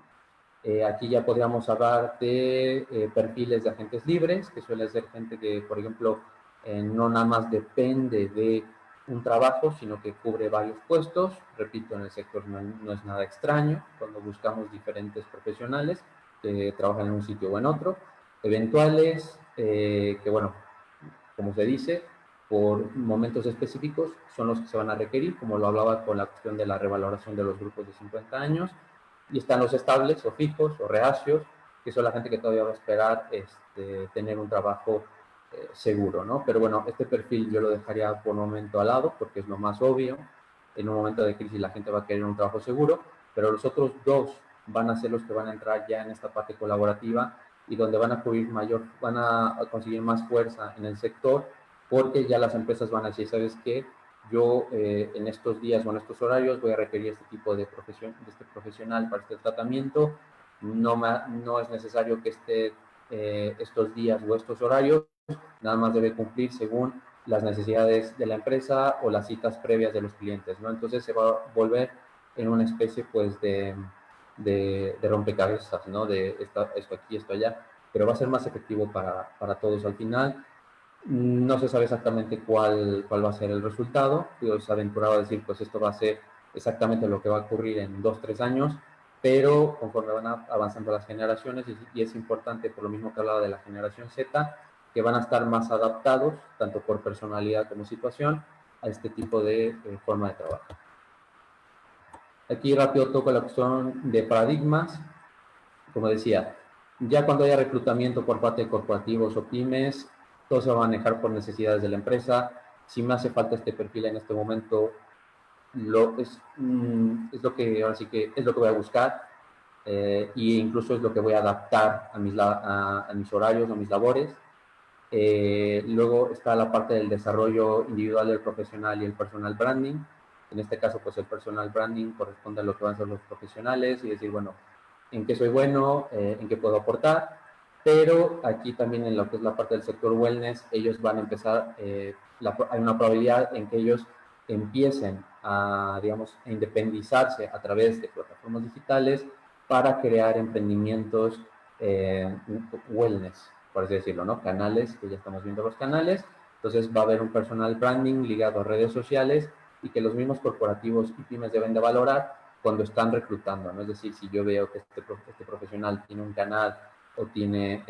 Aquí ya podríamos hablar de perfiles de agentes libres, que suele ser gente que, por ejemplo, no nada más depende de un trabajo, sino que cubre varios puestos. Repito, en el sector no es nada extraño cuando buscamos diferentes profesionales que trabajan en un sitio o en otro. Eventuales, que bueno, como se dice, por momentos específicos son los que se van a requerir, como lo hablaba con la cuestión de la revaloración de los grupos de 50 años, y están los estables o fijos o reacios, que son la gente que todavía va a esperar tener un trabajo seguro, ¿no? Pero bueno, este perfil yo lo dejaría por un momento al lado, porque es lo más obvio. En un momento de crisis la gente va a querer un trabajo seguro, pero los otros dos van a ser los que van a entrar ya en esta parte colaborativa y donde van a conseguir más fuerza en el sector, porque ya las empresas van a decir, ¿sabes qué? Yo en estos días o en estos horarios voy a requerir este tipo de profesión, de este profesional para este tratamiento, no es necesario que esté estos días o estos horarios, nada más debe cumplir según las necesidades de la empresa o las citas previas de los clientes, ¿no? Entonces se va a volver en una especie, pues, de rompecabezas, ¿no? De esto aquí, esto allá, pero va a ser más efectivo para todos al final. No se sabe exactamente cuál va a ser el resultado. Yo se aventuraba a decir, pues esto va a ser exactamente lo que va a ocurrir en 2, 3 años, pero conforme van avanzando las generaciones, y es importante, por lo mismo que hablaba de la generación Z, que van a estar más adaptados, tanto por personalidad como situación, a este tipo de forma de trabajo. Aquí rápido toco la cuestión de paradigmas. Como decía, ya cuando haya reclutamiento por parte de corporativos o pymes, todo se va a manejar por necesidades de la empresa. Si me hace falta este perfil en este momento, es lo que ahora sí que es lo que voy a buscar, e incluso es lo que voy a adaptar a mis horarios, a mis labores. Luego está la parte del desarrollo individual del profesional y el personal branding. En este caso, pues el personal branding corresponde a lo que van a ser los profesionales y decir, bueno, en qué soy bueno, en qué puedo aportar, pero aquí también en lo que es la parte del sector wellness, ellos van a empezar, hay una probabilidad en que ellos empiecen a, digamos, a independizarse a través de plataformas digitales para crear emprendimientos wellness, por así decirlo, ¿no? Canales, que ya estamos viendo los canales, entonces va a haber un personal branding ligado a redes sociales y que los mismos corporativos y pymes deben de valorar cuando están reclutando, ¿no? Es decir, si yo veo que este profesional tiene un canal o tiene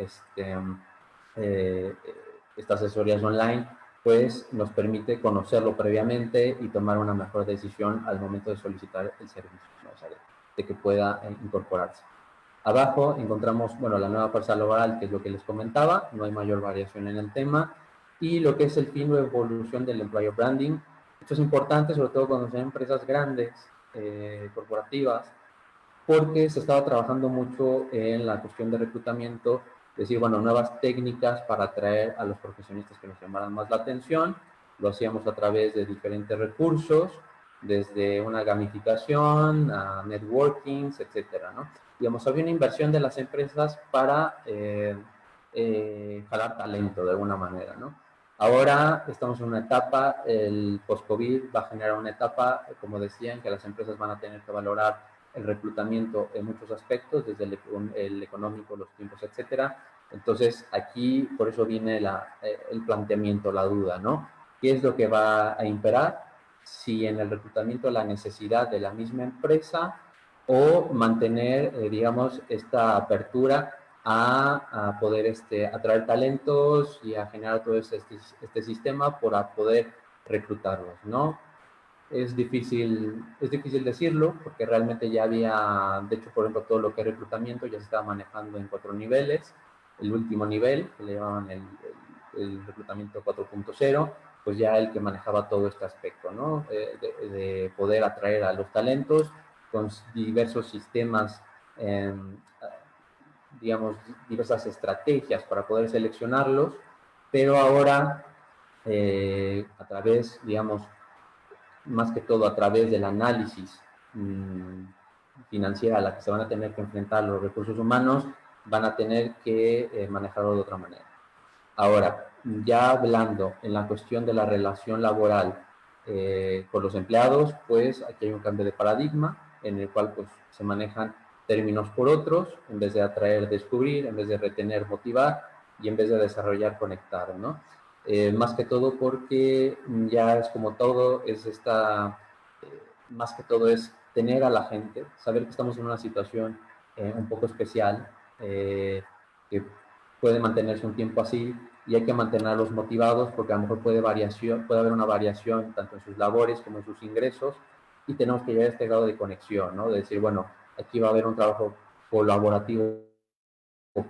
estas asesorías online, pues nos permite conocerlo previamente y tomar una mejor decisión al momento de solicitar el servicio, ¿no? O sea, de que pueda incorporarse. Abajo encontramos, bueno, la nueva fuerza laboral, que es lo que les comentaba, no hay mayor variación en el tema, y lo que es el fin o evolución del employer branding. Esto es importante, sobre todo cuando son empresas grandes, corporativas, porque se estaba trabajando mucho en la cuestión de reclutamiento, es decir, bueno, nuevas técnicas para atraer a los profesionistas que nos llamaran más la atención. Lo hacíamos a través de diferentes recursos, desde una gamificación a networkings, etcétera, ¿no? Digamos, había una inversión de las empresas para jalar talento de alguna manera, ¿no? Ahora estamos en una etapa, el post-COVID va a generar una etapa, como decían, que las empresas van a tener que valorar el reclutamiento en muchos aspectos, desde el económico, los tiempos, etcétera. Entonces, aquí, por eso viene el planteamiento, la duda, ¿no? ¿Qué es lo que va a imperar? Si en el reclutamiento la necesidad de la misma empresa o mantener, digamos, esta apertura a poder atraer talentos y a generar todo este sistema para poder reclutarlos, ¿no? Es difícil decirlo porque realmente ya había, de hecho, por ejemplo, todo lo que es reclutamiento ya se estaba manejando en 4 niveles. El último nivel, que le llamaban el reclutamiento 4.0, pues ya el que manejaba todo este aspecto, ¿no? De poder atraer a los talentos con diversos sistemas, digamos, diversas estrategias para poder seleccionarlos, pero ahora a través, digamos, más que todo a través del análisis financiera a la que se van a tener que enfrentar los recursos humanos, van a tener que manejarlo de otra manera. Ahora, ya hablando en la cuestión de la relación laboral con los empleados, pues aquí hay un cambio de paradigma en el cual pues se manejan términos por otros, en vez de atraer, descubrir, en vez de retener, motivar, y en vez de desarrollar, conectar, ¿no? Más que todo porque ya es como todo, más que todo es tener a la gente, saber que estamos en una situación un poco especial, que puede mantenerse un tiempo así y hay que mantenerlos motivados porque a lo mejor puede haber una variación tanto en sus labores como en sus ingresos y tenemos que llegar a este grado de conexión, ¿no? De decir, bueno, aquí va a haber un trabajo colaborativo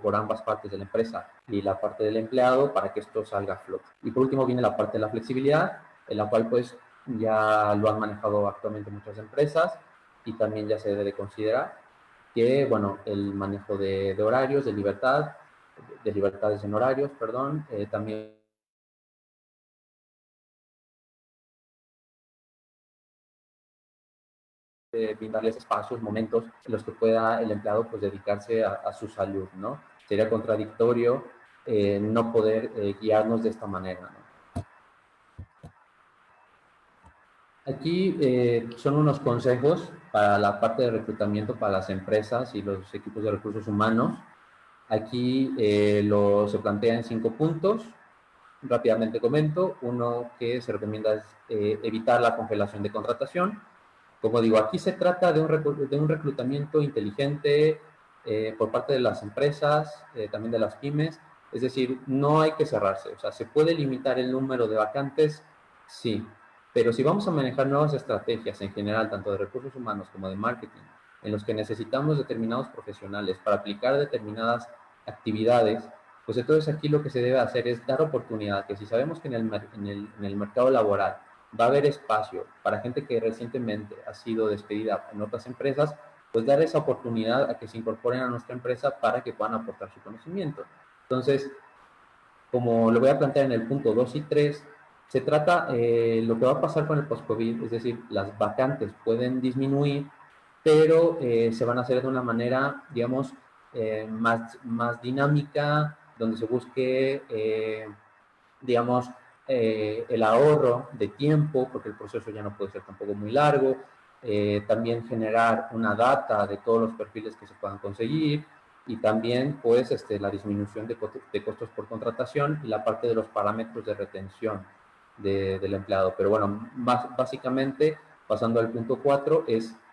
por ambas partes de la empresa y la parte del empleado para que esto salga a flote. Y por último viene la parte de la flexibilidad, en la cual pues ya lo han manejado actualmente muchas empresas y también ya se debe de considerar que, bueno, el manejo de horarios, de libertades en horarios, perdón, también brindarles espacios, momentos en los que pueda el empleado pues dedicarse a su salud, ¿no? Sería contradictorio no poder guiarnos de esta manera, ¿no? Aquí son unos consejos para la parte de reclutamiento para las empresas y los equipos de recursos humanos. Aquí se plantea en 5 puntos. Rápidamente comento. Uno que se recomienda es evitar la congelación de contratación. Como digo, aquí se trata de un reclutamiento inteligente por parte de las empresas, también de las pymes. Es decir, no hay que cerrarse. O sea, ¿se puede limitar el número de vacantes? Sí. Pero si vamos a manejar nuevas estrategias en general, tanto de recursos humanos como de marketing, en los que necesitamos determinados profesionales para aplicar determinadas actividades, pues entonces aquí lo que se debe hacer es dar oportunidad, que si sabemos que en el mercado laboral va a haber espacio para gente que recientemente ha sido despedida en otras empresas, pues dar esa oportunidad a que se incorporen a nuestra empresa para que puedan aportar su conocimiento. Entonces, como lo voy a plantear en el punto 2 y 3, se trata lo que va a pasar con el post-COVID, es decir, las vacantes pueden disminuir, pero se van a hacer de una manera, digamos, más dinámica, donde se busque, digamos, el ahorro de tiempo, porque el proceso ya no puede ser tampoco muy largo, también generar una data de todos los perfiles que se puedan conseguir, y también pues la disminución de costos por contratación y la parte de los parámetros de retención del empleado. Pero bueno, básicamente, pasando al punto 4,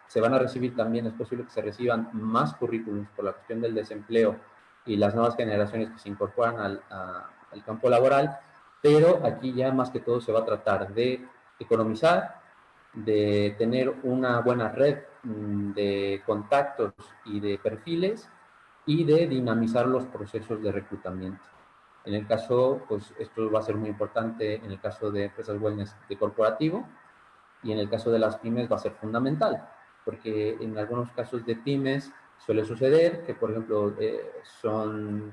se van a recibir también, es posible que se reciban más currículums por la cuestión del desempleo y las nuevas generaciones que se incorporan al campo laboral, pero aquí ya más que todo se va a tratar de economizar, de tener una buena red de contactos y de perfiles, y de dinamizar los procesos de reclutamiento. En el caso, pues esto va a ser muy importante en el caso de empresas wellness de corporativo, y en el caso de las pymes va a ser fundamental, porque en algunos casos de pymes suele suceder que, por ejemplo, en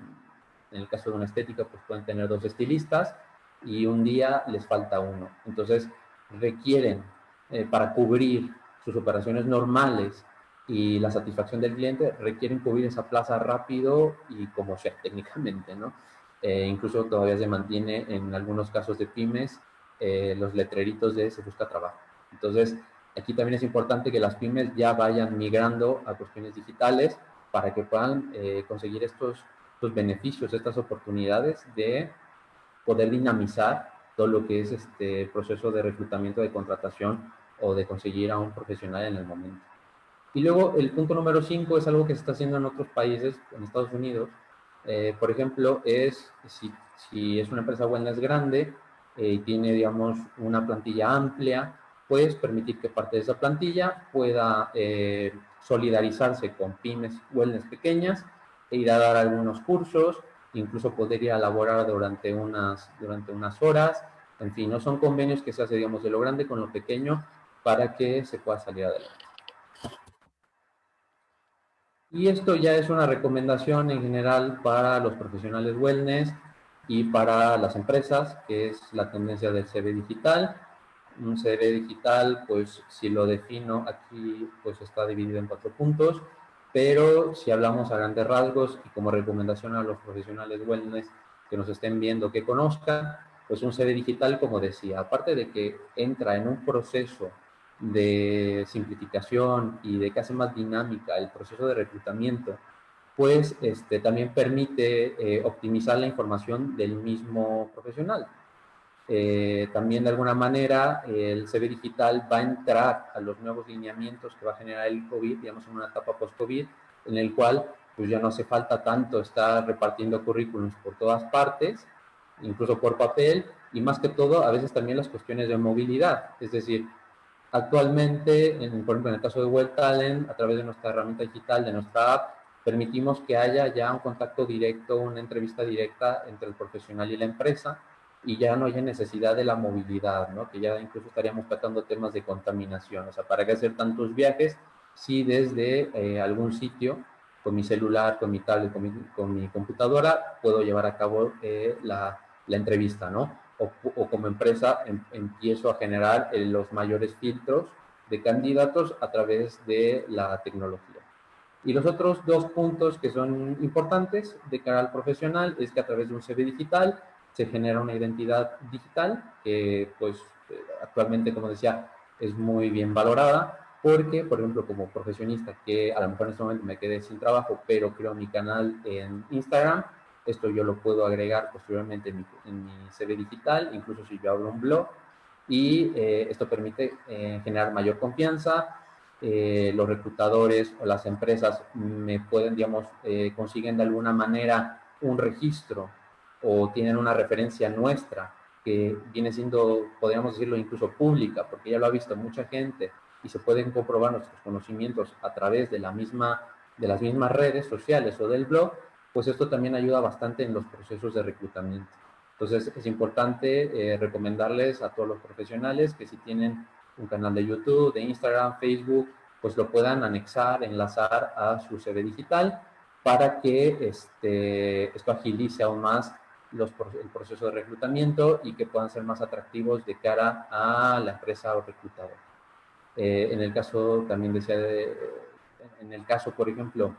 el caso de una estética, pues pueden tener 2 estilistas y un día les falta uno. Entonces, requieren, para cubrir sus operaciones normales y la satisfacción del cliente, requieren cubrir esa plaza rápido y como sea, técnicamente, ¿no? Incluso todavía se mantiene en algunos casos de pymes los letreritos de se busca trabajo. Entonces, aquí también es importante que las pymes ya vayan migrando a cuestiones digitales para que puedan conseguir estos beneficios, estas oportunidades de poder dinamizar todo lo que es este proceso de reclutamiento, de contratación o de conseguir a un profesional en el momento. Y luego el punto número 5 es algo que se está haciendo en otros países, en Estados Unidos. Por ejemplo, si es una empresa wellness grande y tiene, digamos, una plantilla amplia, puedes permitir que parte de esa plantilla pueda solidarizarse con pymes wellness pequeñas e ir a dar algunos cursos, incluso poder ir a laborar durante unas horas. En fin, no son convenios que se hace, digamos, de lo grande con lo pequeño para que se pueda salir adelante. Y esto ya es una recomendación en general para los profesionales wellness y para las empresas, que es la tendencia del CV digital. Un CV digital, pues si lo defino aquí, pues está dividido en 4 puntos, pero si hablamos a grandes rasgos y como recomendación a los profesionales wellness que nos estén viendo, que conozcan, pues un CV digital, como decía, aparte de que entra en un proceso de simplificación y de que hace más dinámica el proceso de reclutamiento, pues también permite optimizar la información del mismo profesional. También de alguna manera el CV digital va a entrar a los nuevos lineamientos que va a generar el COVID, digamos en una etapa post-COVID, en el cual pues ya no hace falta tanto estar repartiendo currículums por todas partes, incluso por papel, y más que todo a veces también las cuestiones de movilidad, es decir, actualmente, por ejemplo, en el caso de Well Talent, a través de nuestra herramienta digital, de nuestra app, permitimos que haya ya un contacto directo, una entrevista directa entre el profesional y la empresa, y ya no haya necesidad de la movilidad, ¿no? Que ya incluso estaríamos tratando temas de contaminación. O sea, ¿para qué hacer tantos viajes si desde algún sitio, con mi celular, con mi tablet, con mi computadora, puedo llevar a cabo la entrevista, ¿no? O como empresa empiezo a generar los mayores filtros de candidatos a través de la tecnología. Y los otros dos puntos que son importantes de cara al profesional es que a través de un CV digital se genera una identidad digital que pues actualmente, como decía, es muy bien valorada porque, por ejemplo, como profesionista que a lo mejor en este momento me quedé sin trabajo, pero creo mi canal en Instagram, esto yo lo puedo agregar posteriormente en mi CV digital, incluso si yo abro un blog, y esto permite generar mayor confianza. Los reclutadores o las empresas me pueden, digamos, consiguen de alguna manera un registro o tienen una referencia nuestra que viene siendo, podríamos decirlo, incluso pública, porque ya lo ha visto mucha gente y se pueden comprobar nuestros conocimientos a través de las mismas redes sociales o del blog, pues esto también ayuda bastante en los procesos de reclutamiento. Entonces es importante recomendarles a todos los profesionales que si tienen un canal de YouTube, de Instagram, Facebook, pues lo puedan anexar, enlazar a su CV digital para que esto agilice aún más el proceso de reclutamiento y que puedan ser más atractivos de cara a la empresa o reclutador. En el caso, también decía, en el caso, por ejemplo,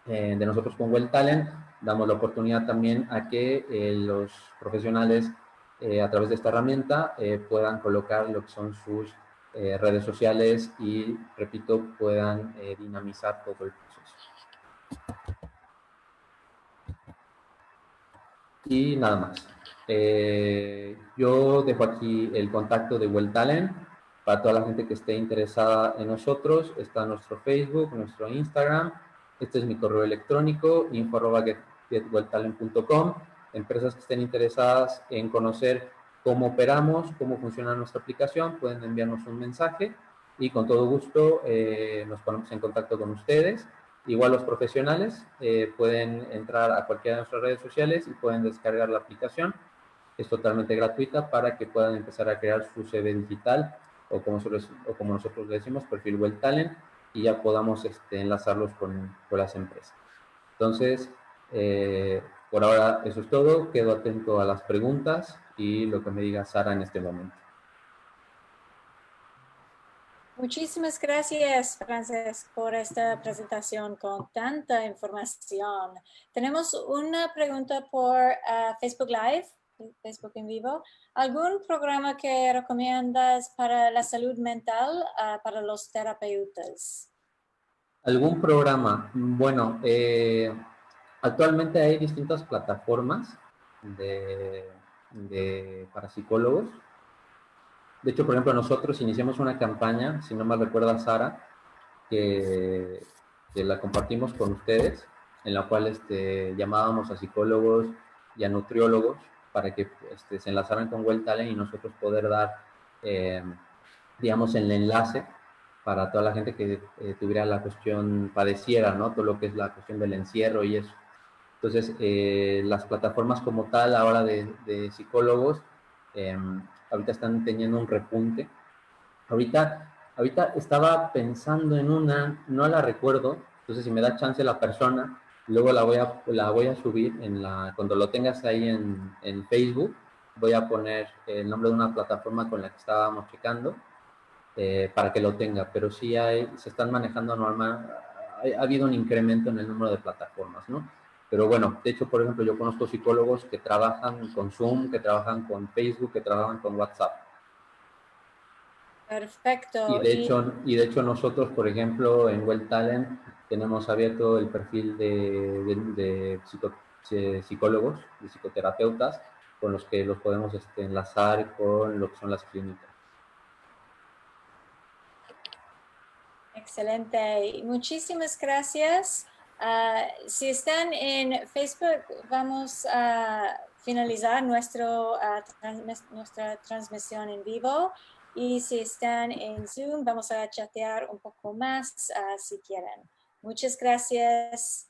de nosotros con Well Talent, damos la oportunidad también a que los profesionales a través de esta herramienta puedan colocar lo que son sus redes sociales y, repito, puedan dinamizar todo el proceso. Y nada más. Yo dejo aquí el contacto de Well Talent para toda la gente que esté interesada en nosotros. Está nuestro Facebook, nuestro Instagram. Este es mi correo electrónico, info@getwelltalent.com. Empresas que estén interesadas en conocer cómo operamos, cómo funciona nuestra aplicación, pueden enviarnos un mensaje y con todo gusto nos ponemos en contacto con ustedes. Igual los profesionales pueden entrar a cualquiera de nuestras redes sociales y pueden descargar la aplicación. Es totalmente gratuita para que puedan empezar a crear su CV digital o como nosotros le decimos, perfil Well Talent, y ya podamos enlazarlos con las empresas. Entonces, por ahora eso es todo. Quedo atento a las preguntas y lo que me diga Sara en este momento. Muchísimas gracias, Frances, por esta presentación con tanta información. Tenemos una pregunta por Facebook Live, Facebook en vivo. ¿Algún programa que recomiendas para la salud mental para los terapeutas? ¿Algún programa? Bueno, actualmente hay distintas plataformas para psicólogos. De hecho, por ejemplo, nosotros iniciamos una campaña, si no mal recuerda Sara, que la compartimos con ustedes, en la cual llamábamos a psicólogos y a nutriólogos para que se enlazaran con Well Talent y nosotros poder dar, digamos, el enlace para toda la gente que tuviera la cuestión, padeciera, ¿no? Todo lo que es la cuestión del encierro y eso. Entonces, las plataformas como tal, ahora de psicólogos, ahorita están teniendo un repunte. Ahorita estaba pensando en una, no la recuerdo, entonces si me da chance la persona, luego la voy a subir cuando lo tengas ahí en Facebook, voy a poner el nombre de una plataforma con la que estábamos checando para que lo tenga, pero sí se están manejando normal, ha habido un incremento en el número de plataformas, ¿no? Pero bueno, de hecho, por ejemplo, yo conozco psicólogos que trabajan con Zoom, que trabajan con Facebook, que trabajan con WhatsApp. Perfecto. Y de hecho nosotros, por ejemplo, en Well Talent tenemos abierto el perfil de psicólogos, de psicoterapeutas, con los que los podemos enlazar con lo que son las clínicas. Excelente. Muchísimas gracias. Si están en Facebook, vamos a finalizar nuestra transmisión en vivo. Y si están en Zoom, vamos a chatear un poco más si quieren. Muchas gracias.